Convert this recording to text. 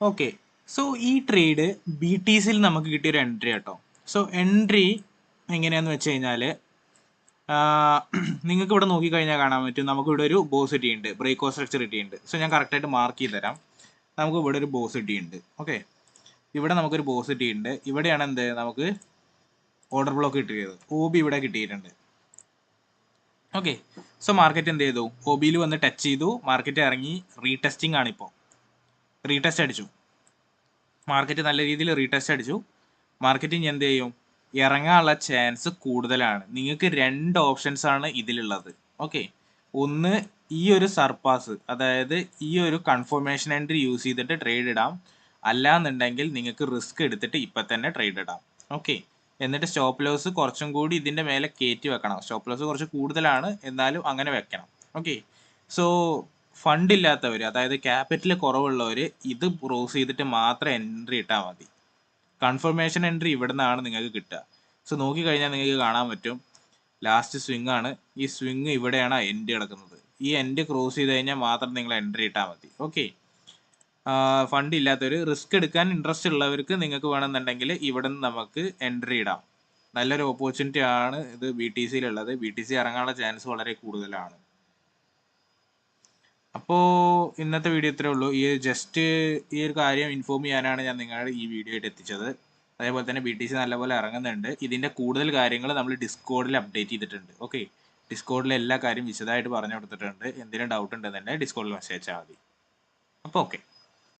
Okay. So ഈ trade B T സിയിൽ നമുക്ക് കിട്ടിയൊരു എൻട്രി കേട്ടോ. സോ എൻട്രി എങ്ങനെയാന്ന് വെച്ച് കഴിഞ്ഞാൽ നിങ്ങൾക്ക് ഇവിടെ നോക്കിക്കഴിഞ്ഞാൽ കാണാൻ പറ്റും. നമുക്ക് ഇവിടെ ഒരു ബോസ് കിട്ടിയിട്ടുണ്ട്, ബ്രേക്കോ സ്ട്രക്ചർ കിട്ടിയിട്ടുണ്ട്. സോ ഞാൻ കറക്റ്റായിട്ട് മാർക്ക് ചെയ്ത് തരാം. നമുക്ക് ഇവിടെ ഒരു ബോസ് കിട്ടിയിട്ടുണ്ട്. ഓക്കെ, ഇവിടെ നമുക്കൊരു ബോസ് കിട്ടിയിട്ടുണ്ട്. ഇവിടെയാണ് എന്ത് നമുക്ക് ഓർഡർ ബ്ലോക്ക് കിട്ടിയത്. ഒ ബി ഇവിടെ കിട്ടിയിട്ടുണ്ട്. ഓക്കെ, സോ മാർക്കറ്റ് എന്ത് ചെയ്തു? ഒ ബിയിൽ വന്ന് ടച്ച് ചെയ്തു, മാർക്കറ്റ് ഇറങ്ങി. റീടെസ്റ്റിംഗ് ആണിപ്പോൾ. റീടെസ്റ്റ് അടിച്ചു, മാർക്കറ്റ് നല്ല രീതിയിൽ റീടെസ്റ്റ് അടിച്ചു. മാർക്കറ്റ് ഇനി എന്ത് ചെയ്യും? ഇറങ്ങാനുള്ള ചാൻസ് കൂടുതലാണ്. നിങ്ങൾക്ക് രണ്ട് ഓപ്ഷൻസ് ആണ് ഇതിലുള്ളത്. ഓക്കെ, ഒന്ന് ഈ ഒരു സർപ്പാസ്, അതായത് ഈ ഒരു കൺഫർമേഷൻ എൻട്രി യൂസ് ചെയ്തിട്ട് ട്രേഡ് ഇടാം. അല്ലാന്നുണ്ടെങ്കിൽ നിങ്ങൾക്ക് റിസ്ക് എടുത്തിട്ട് ഇപ്പം തന്നെ ട്രേഡ് ഇടാം. ഓക്കെ, എന്നിട്ട് സ്റ്റോപ്പ് ലോസ് കുറച്ചും കൂടി ഇതിൻ്റെ മേലെ കയറ്റി വെക്കണം. സ്റ്റോപ്പ് ലോസ് കുറച്ച് കൂടുതലാണ്, എന്നാലും അങ്ങനെ വെക്കണം. ഓക്കെ, സോ ഫണ്ട് ഇല്ലാത്തവർ, അതായത് ക്യാപിറ്റൽ കുറവുള്ളവർ ഇത് ക്രോസ് ചെയ്തിട്ട് മാത്രം എൻട്രി ഇട്ടാൽ മതി. കൺഫർമേഷൻ എൻട്രി ഇവിടെ നിന്നാണ് നിങ്ങൾക്ക് കിട്ടുക. സോ നോക്കിക്കഴിഞ്ഞാൽ നിങ്ങൾക്ക് കാണാൻ പറ്റും, ലാസ്റ്റ് സ്വിംഗ് ആണ്. ഈ സ്വിംഗ് ഇവിടെയാണ് എൻഡ് കിടക്കുന്നത്. ഈ എൻഡ് ക്രോസ് ചെയ്ത് കഴിഞ്ഞാൽ മാത്രം നിങ്ങൾ എൻട്രി ഇട്ടാൽ മതി. ഓക്കെ, ഫണ്ട് ഇല്ലാത്തവർ, റിസ്ക് എടുക്കാൻ ഇൻട്രസ്റ്റ് ഉള്ളവർക്ക് നിങ്ങൾക്ക് വേണമെന്നുണ്ടെങ്കിൽ ഇവിടെ നിന്ന് നമുക്ക് എൻട്രി ഇടാം. നല്ലൊരു ഓപ്പർച്യൂണിറ്റി ആണ് ഇത് ബി ടി സിയിലുള്ളത്. ബി ടി സി ഇറങ്ങാനുള്ള ചാൻസ് വളരെ കൂടുതലാണ്. അപ്പോൾ ഇന്നത്തെ വീഡിയോ ഇത്രേ ഉള്ളൂ. ജസ്റ്റ് ഈ ഒരു കാര്യം ഇൻഫോം ചെയ്യാനാണ് ഞാൻ നിങ്ങളുടെ ഈ വീഡിയോ ആയിട്ട് എത്തിച്ചത്. അതേപോലെ തന്നെ ബി ടി സി നല്ലപോലെ ഇറങ്ങുന്നുണ്ട്. ഇതിൻ്റെ കൂടുതൽ കാര്യങ്ങൾ നമ്മൾ ഡിസ്കോഡിൽ അപ്ഡേറ്റ് ചെയ്തിട്ടുണ്ട്. ഓക്കെ, ഡിസ്കോഡിൽ എല്ലാ കാര്യം വിശദമായിട്ട് പറഞ്ഞു കൊടുത്തിട്ടുണ്ട്. എന്തെങ്കിലും ഡൗട്ട് ഉണ്ടെന്നുണ്ടെങ്കിൽ ഡിസ്കോഡിൽ മെസ്സേജ് അയച്ചാൽ മതി. അപ്പോൾ ഓക്കെ.